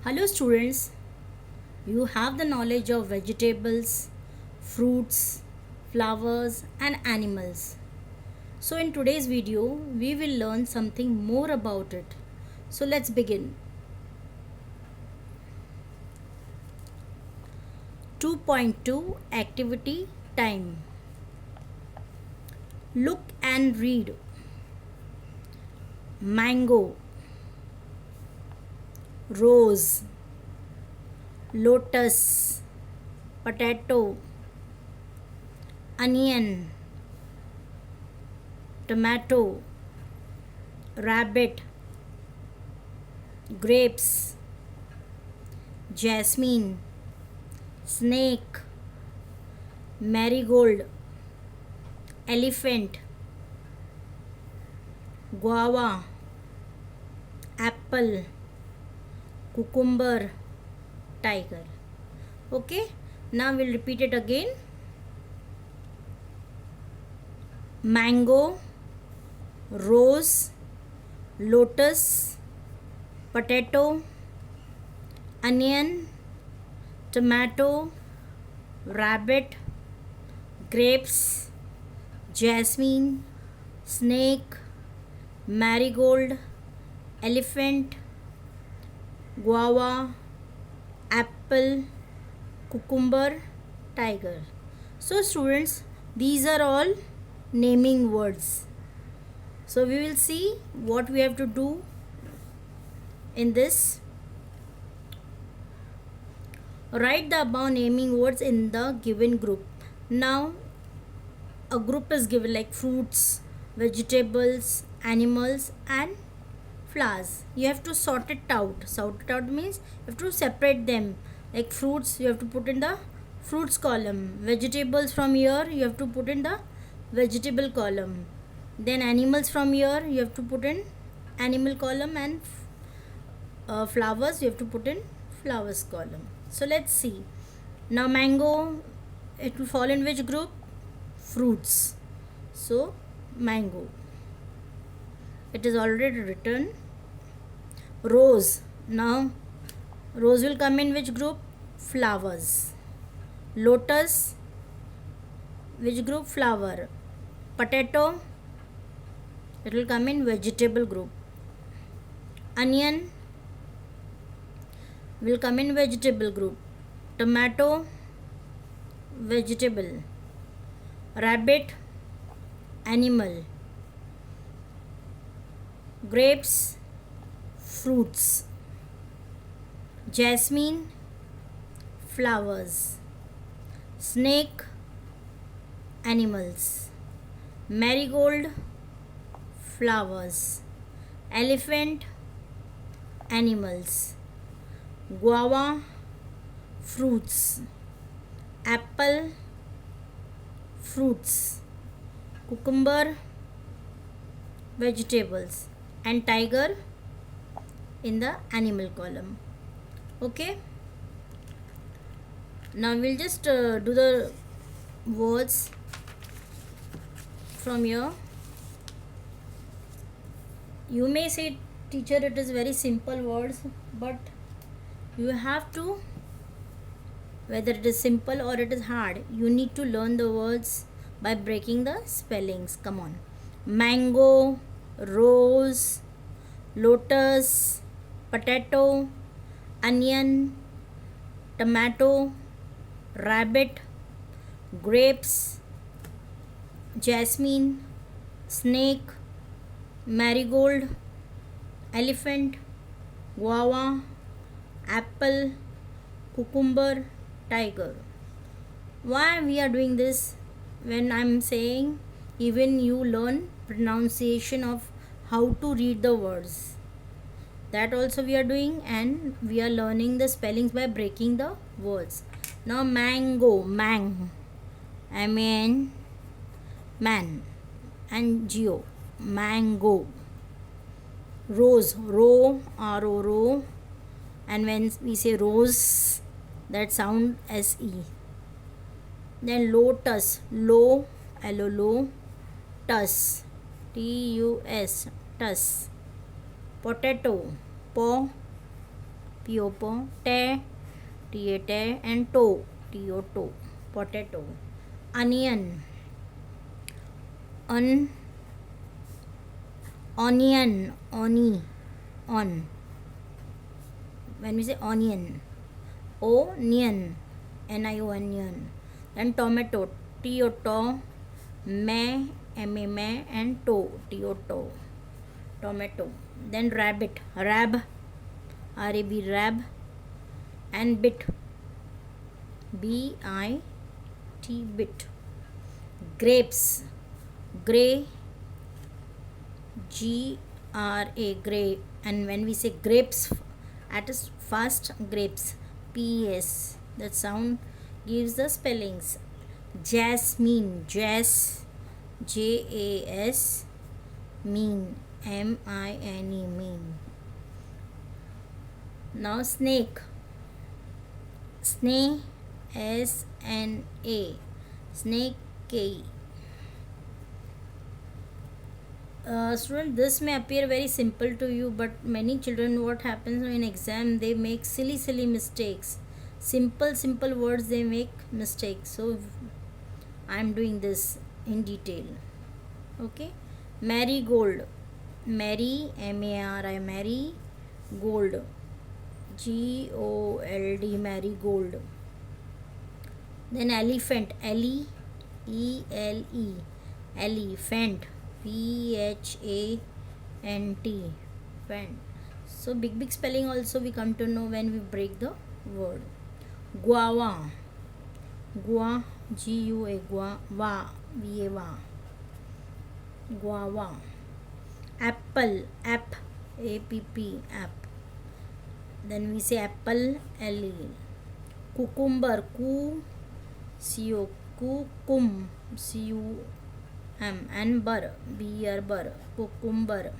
Hello students, you have the knowledge of vegetables, fruits, flowers and animals. So in today's video, we will learn something more about it. So let's begin. 2.2 Activity Time. Look and read. Mango, rose, lotus, potato, onion, tomato, rabbit, grapes, jasmine, snake, marigold, elephant, guava, apple, cucumber, tiger. Okay, now we'll repeat it again. Mango, rose, lotus, potato, onion, tomato, rabbit, grapes, jasmine, snake, marigold, elephant, guava, apple, cucumber, tiger. So students, these are all naming words. So we will see what we have to do in this. Write the above naming words in the given group. Now a group is given like fruits, vegetables, animals and flowers. You have to sort it out. Sort it out means you have to separate them. Like fruits, you have to put in the fruits column. Vegetables from here, you have to put in the vegetable column. Then animals from here, you have to put in animal column, and flowers, you have to put in flowers column. So let's see. Now mango, it will fall in which group? Fruits. So mango. It is already written. Rose. Now rose will come in which group? Flowers. Lotus, which group? Flower. Potato, it will come in vegetable group. Onion will come in vegetable group. Tomato, vegetable. Rabbit, animal. Grapes, fruits. Jasmine, flowers. Snake, animals. Marigold, flowers. Elephant, animals. Guava, fruits. Apple, fruits. Cucumber, vegetables. And tiger in the animal column. Okay, now we'll just do the words from here. You may say, teacher, it is very simple words, but you have to, whether it is simple or it is hard, you need to learn the words by breaking the spellings. Come on. Mango, rose, lotus, potato, onion, tomato, rabbit, grapes, jasmine, snake, marigold, elephant, guava, apple, cucumber, tiger. Why we are doing this? When I'm saying, even you learn pronunciation of how to read the words. That also we are doing, and we are learning the spellings by breaking the words. Now mango, mang, man, man, and geo, mango. Rose, ro, ro, and when we say rose, that sound se. Then lotus, lo, lo, tus, tus, tus. Potato, po, P-O-Po, te, T-A-te, and toe, T-O-to, potato. Onion, on, onion, oni, on. When we say onion, onion, N-I-O, onion. Then tomato, T-O-to, me, M-A, and to, T-O-to, tomato. Then rabbit, rab, R-A-B, rab, and bit, B-I-T, bit. Grapes, gray, G-R-A, gray. And when we say grapes, at its first, grapes, P-E-S. That sound gives the spellings. Jasmine, jas, J-A-S, mean, M-I-N-E, mean. Now snake, snake, S-N-A, snake, K. Student, this may appear very simple to you, but many children, what happens in exam, they make silly mistakes. Simple words, they make mistakes. So I am doing this in detail. Okay. Marigold, Mary, M-A-R-I, Mary, gold, G-O-L-D, marigold. Then elephant, L-E-E-L-E, elephant, P-H-A-N-T, fant. So big spelling also we come to know when we break the word. Guava, gua, G-U-A, guava, V-A-Va, guava. Apple, app, A-P-P, app. Then we say apple, L-E. Cucumber, C-O, cucum, C-U-M, and bur, B-R, bur, cucumber.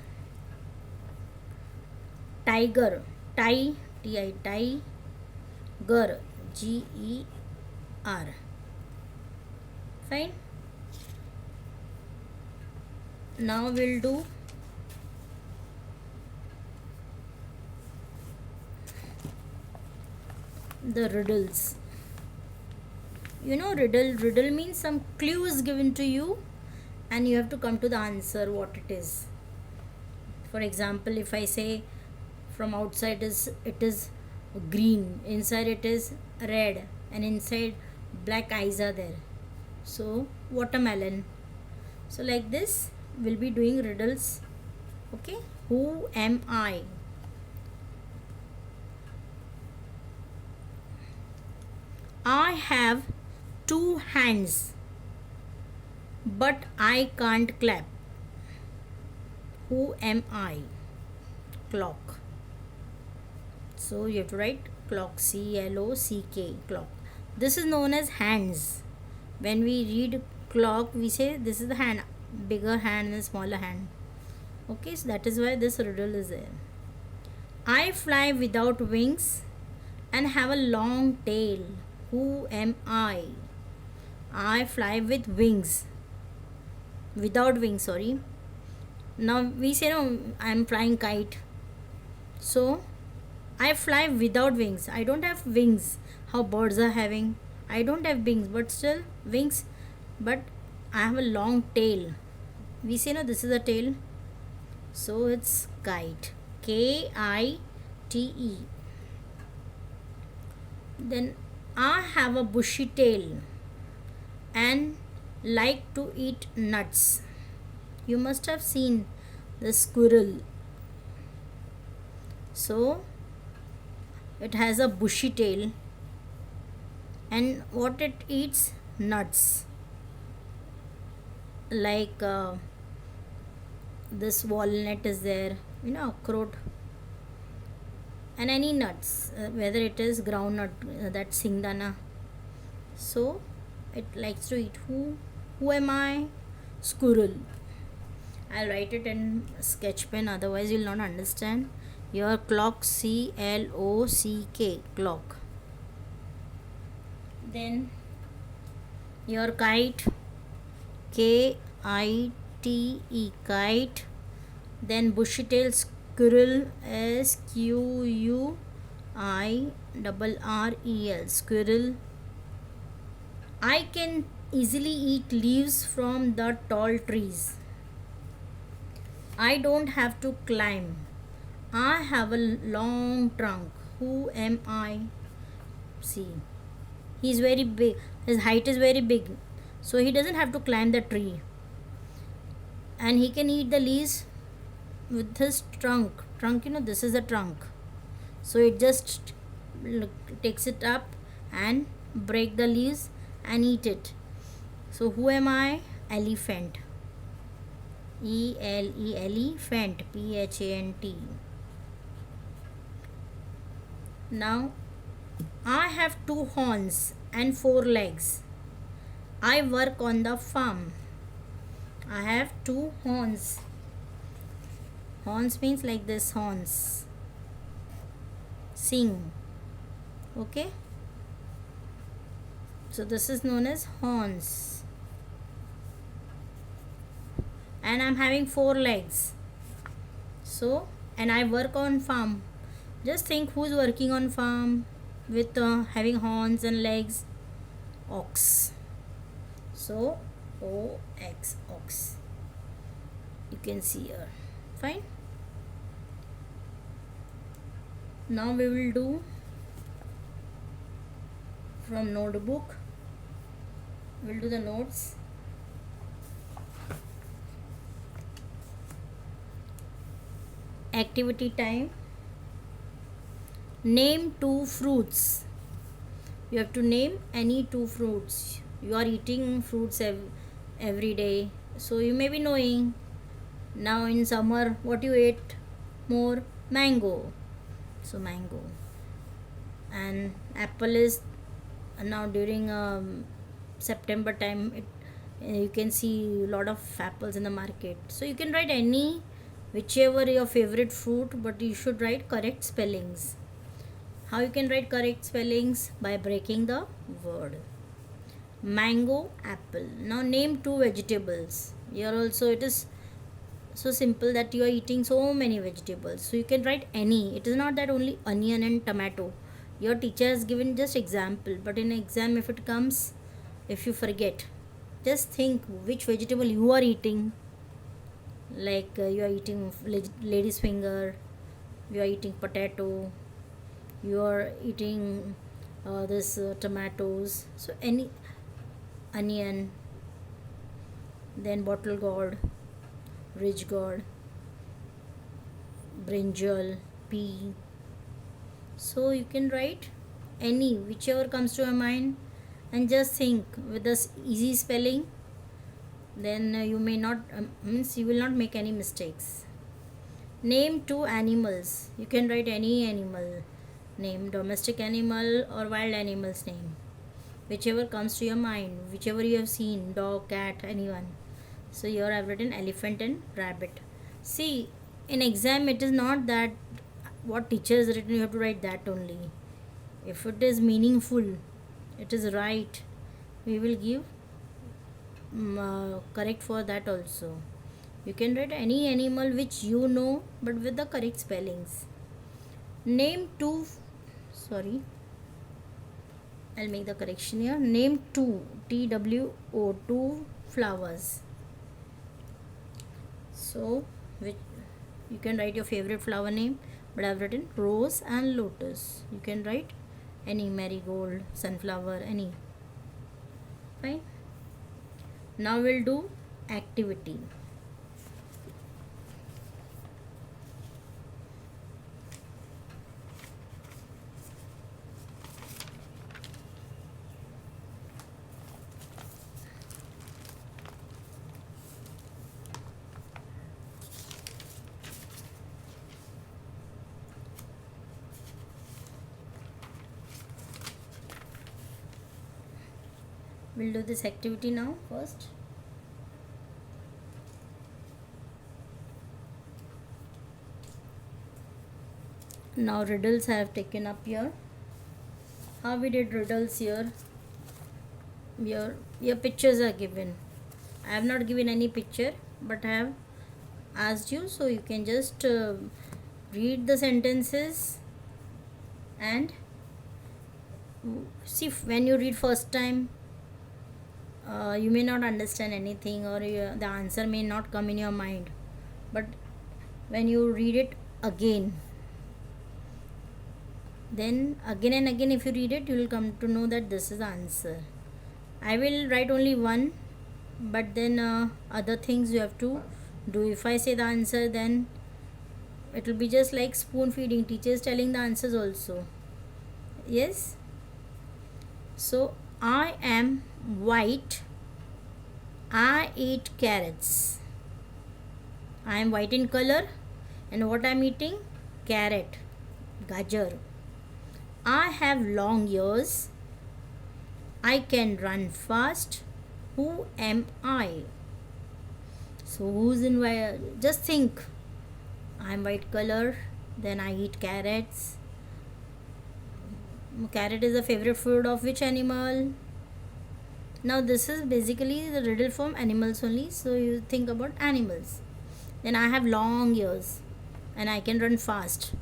Tiger, T-I, tiger, G-E-R. Fine. Now we'll do the riddles. You know, riddle means some clue is given to you and you have to come to the answer what it is. For example, if I say from outside it is green, inside it is red, and inside black eyes are there, so watermelon. So like this we'll be doing riddles. Okay. Who am I? I have 2 hands, but I can't clap. Who am I? Clock. So you have to write clock, C-L-O-C-K, clock. This is known as hands. When we read clock, we say this is the hand, bigger hand and smaller hand. Okay, so that is why this riddle is there. I fly without wings and have a long tail. Who am I? I fly with wings. Without wings, sorry. Now we say no, I am flying kite. So I fly without wings. I don't have wings. How birds are having. I don't have wings, but still wings. But I have a long tail. We say no, this is a tail. So it's kite. K-I-T-E. Then I have a bushy tail and like to eat nuts. You must have seen the squirrel. So it has a bushy tail and what it eats? Nuts. Like this walnut is there, you know, akroot, and any nuts, whether it is groundnut, that singdana. So it likes to eat. Who am I? Squirrel. I'll write it in sketch pen, otherwise you'll not understand. Your clock, C-L-O-C-K, clock. Then your kite, K-I-T-E, kite. Then bushy tail squirrel, S-Q-U-I-R-R-E-L, I-double-R-E-L, squirrel. I can easily eat leaves from the tall trees. I don't have to climb. I have a long trunk. Who am I? See, he's very big. His height is very big. So he doesn't have to climb the tree. And he can eat the leaves with his trunk. Trunk, this is a trunk. So it just takes it up and break the leaves and eat it. So who am I? Elephant. Elephant. P-H-A-N-T. Now I have 2 horns and 4 legs. I work on the farm. I have 2 horns. Horns means like this, horns. Sing. Okay. So this is known as horns. And I'm having 4 legs. So, and I work on farm. Just think who's working on farm with having horns and legs. Ox. So O-X, ox. You can see here. Fine. Now we will do from notebook. We'll do the notes. Activity time. Name 2 fruits. You have to name any 2 fruits. You are eating fruits every day, so you may be knowing. Now in summer, what you ate more? Mango. So mango. And apple is now during September time. You can see a lot of apples in the market. So you can write any, whichever your favorite fruit, but you should write correct spellings. How you can write correct spellings? By breaking the word. Mango, apple. Now name 2 vegetables. Here also it is so simple that you are eating so many vegetables. So you can write any. It is not that only onion and tomato. Your teacher has given just example, but in exam if it comes, if you forget, just think which vegetable you are eating. Like you are eating lady's finger, you are eating potato, you are eating this tomatoes. So any onion, then bottle gourd, ridge gourd, brinjal, pea. So you can write any, whichever comes to your mind, and just think with this easy spelling. Then you may not means you will not make any mistakes. Name 2 animals. You can write any animal name, domestic animal or wild animal's name, whichever comes to your mind, whichever you have seen, dog, cat, anyone. So here I've written elephant and rabbit. See, in exam it is not that what teacher has written you have to write that only. If it is meaningful, it is right, we will give correct for that also. You can write any animal which you know, but with the correct spellings. Name 2, sorry, I'll make the correction here. Name 2, T-W-O, 2 flowers. So which you can write your favorite flower name, but I've written rose and lotus. You can write any, marigold, sunflower, any. Fine. Now we'll do activity. We'll do this activity now first. Now riddles I have taken up here. How we did riddles here? Your pictures are given. I have not given any picture, but I have asked you, so you can just read the sentences And see, when you read first time, you may not understand anything, or the answer may not come in your mind. But when you read it again, then again and again, if you read it, you will come to know that this is the answer. I will write only one, but then other things you have to do. If I say the answer, then it will be just like spoon feeding, teachers telling the answers also. Yes. So I am white. I eat carrots. I am white in color, and what I am eating? Carrot, gajar. I have long ears. I can run fast. Who am I? So who's in white? Just think. I am white color. Then I eat carrots. Carrot is the favorite food of which animal? Now this is basically the riddle from animals only. So you think about animals. Then I have long ears and I can run fast.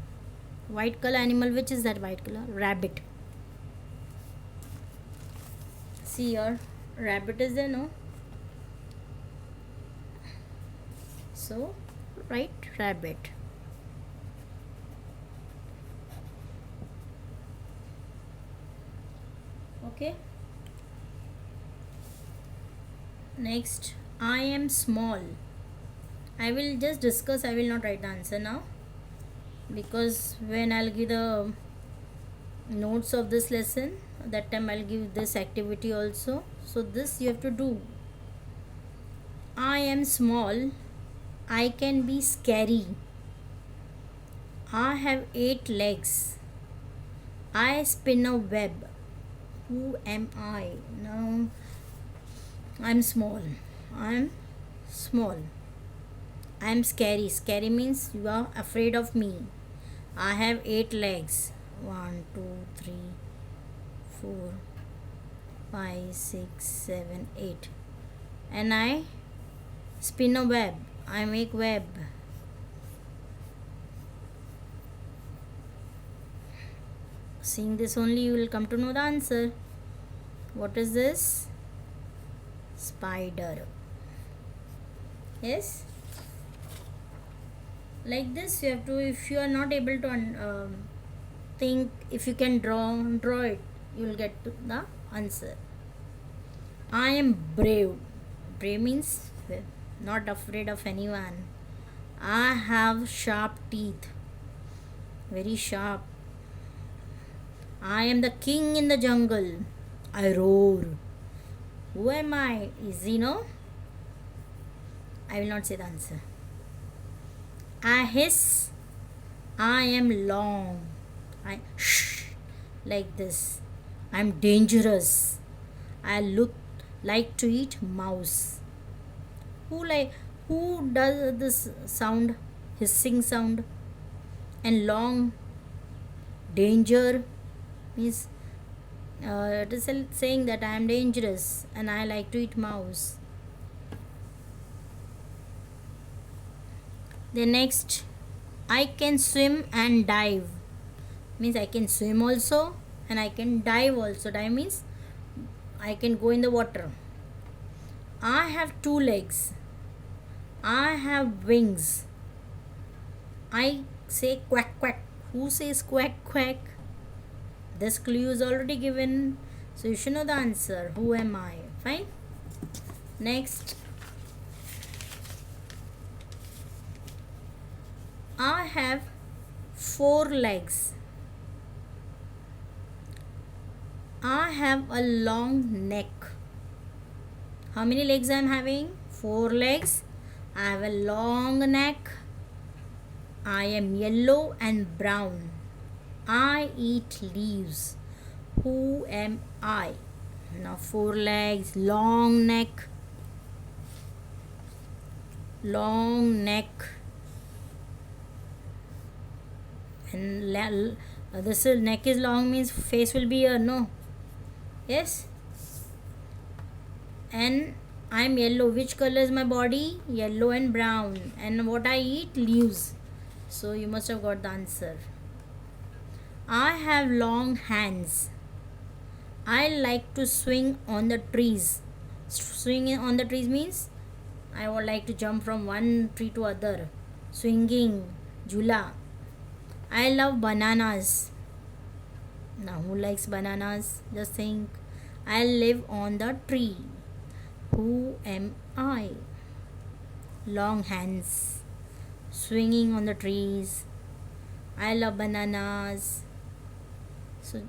White color animal, which is that white color? Rabbit. See here, rabbit is there, no? So write rabbit. Okay. Next, I am small. I will just discuss, I will not write the answer now, because when I'll give the notes of this lesson, that time I'll give this activity also. So this you have to do. I am small. I can be scary. I have 8 legs. I spin a web. Who am I? Now I'm small. I'm small. I'm scary. Scary means you are afraid of me. I have 8 legs. 1, 2, 3, 4, 5, 6, 7, 8. And I spin a web. I make web. Seeing this only, you will come to know the answer. What is this? Spider. Yes. Like this you have to, if you are not able to think, if you can draw it, you will get to the answer. I am brave. Brave means not afraid of anyone. I have sharp teeth, very sharp. I am the king in the jungle. I roar. Who am I? Easy, no? I will not say the answer. I hiss. I am long. I shh, like this. I'm dangerous. I look like to eat mouse. Who does this sound? Hissing sound. And long. Danger means it is saying that I am dangerous and I like to eat mouse. The next, I can swim and dive. Means I can swim also and I can dive also. Dive means I can go in the water. I have 2 legs. I have wings. I say quack quack. Who says quack quack? This clue is already given, so you should know the answer. Who am I? Fine. Next, I have 4 legs. I have a long neck. How many legs I am having? 4 legs. I have a long neck. I am yellow and brown. I eat leaves. Who am I? Now 4 legs, long neck. Long neck. And this neck is long means face will be here, no? Yes. And I am yellow. Which color is my body? Yellow and brown. And what I eat? Leaves. So you must have got the answer. I have long hands. I like to swing on the trees. Swinging on the trees means I would like to jump from one tree to other. Swinging, jula. I love bananas. Now, who likes bananas? Just think. I live on the tree. Who am I? Long hands, swinging on the trees. I love bananas. So,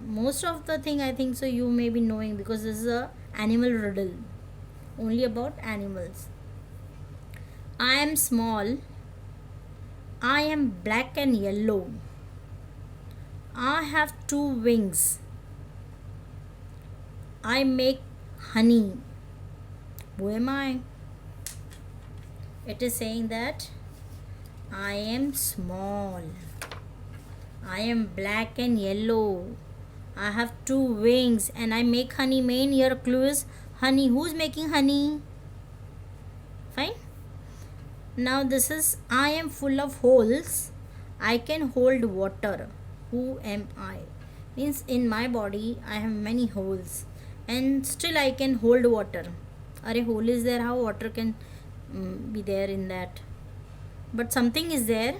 most of the thing I think so you may be knowing because this is a animal riddle only about animals. I am small. I am black and yellow. I have two wings. I make honey. Who am I? It is saying that I am small. I am black and yellow. I have two wings and I make honey. Main here clue is honey. Who's making honey? Fine. Now this is I am full of holes. I can hold water. Who am I? Means in my body I have many holes and still I can hold water. Are a hole is there? How water can be there in that? But something is there.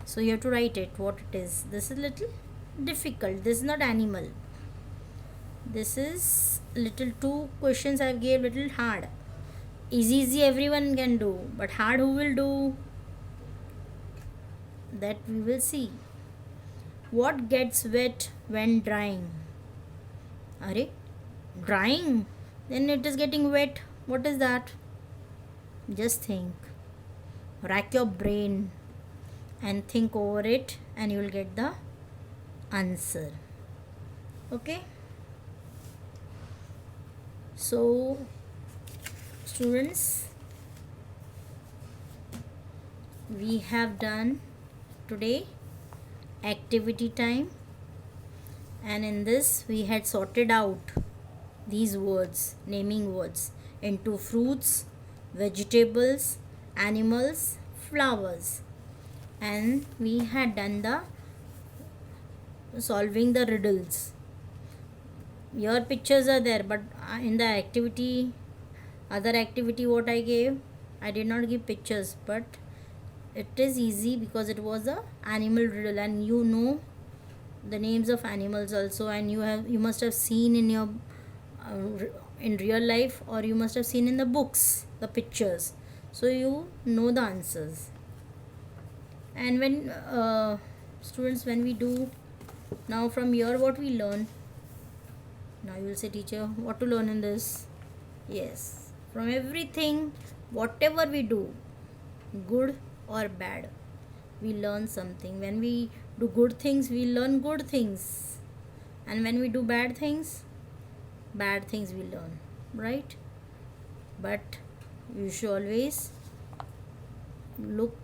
So you have to write it. What it is. This is little difficult. This is not animal. This is little two questions I gave little hard. Easy everyone can do, but hard who will do? That we will see. What gets wet when drying? Are drying? Then it is getting wet. What is that? Just think. Rack your brain and think over it and you will get the answer. Okay? So students, we have done today activity time, and in this we had sorted out these words, naming words, into fruits, vegetables, animals, flowers, and we had done the solving the riddles. Your pictures are there, but in the activity, other activity what I gave, I did not give pictures, but it is easy because it was a animal riddle and you know the names of animals also, and you must have seen in your in real life, or you must have seen in the books the pictures, so you know the answers. And when students, when we do now from here, what we learn now, you will say, teacher, what to learn in this? Yes, from everything, whatever we do, good or bad, we learn something. When we do good things, we learn good things, and when we do bad things we learn, right? But you should always look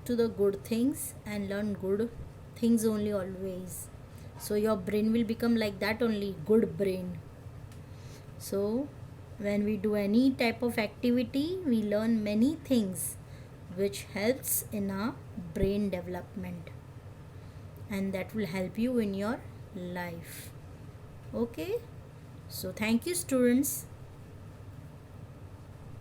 to the good things and learn good things only, always. So your brain will become like that only, good brain. So when we do any type of activity, we learn many things which helps in our brain development, and that will help you in your life. Okay, so thank you students.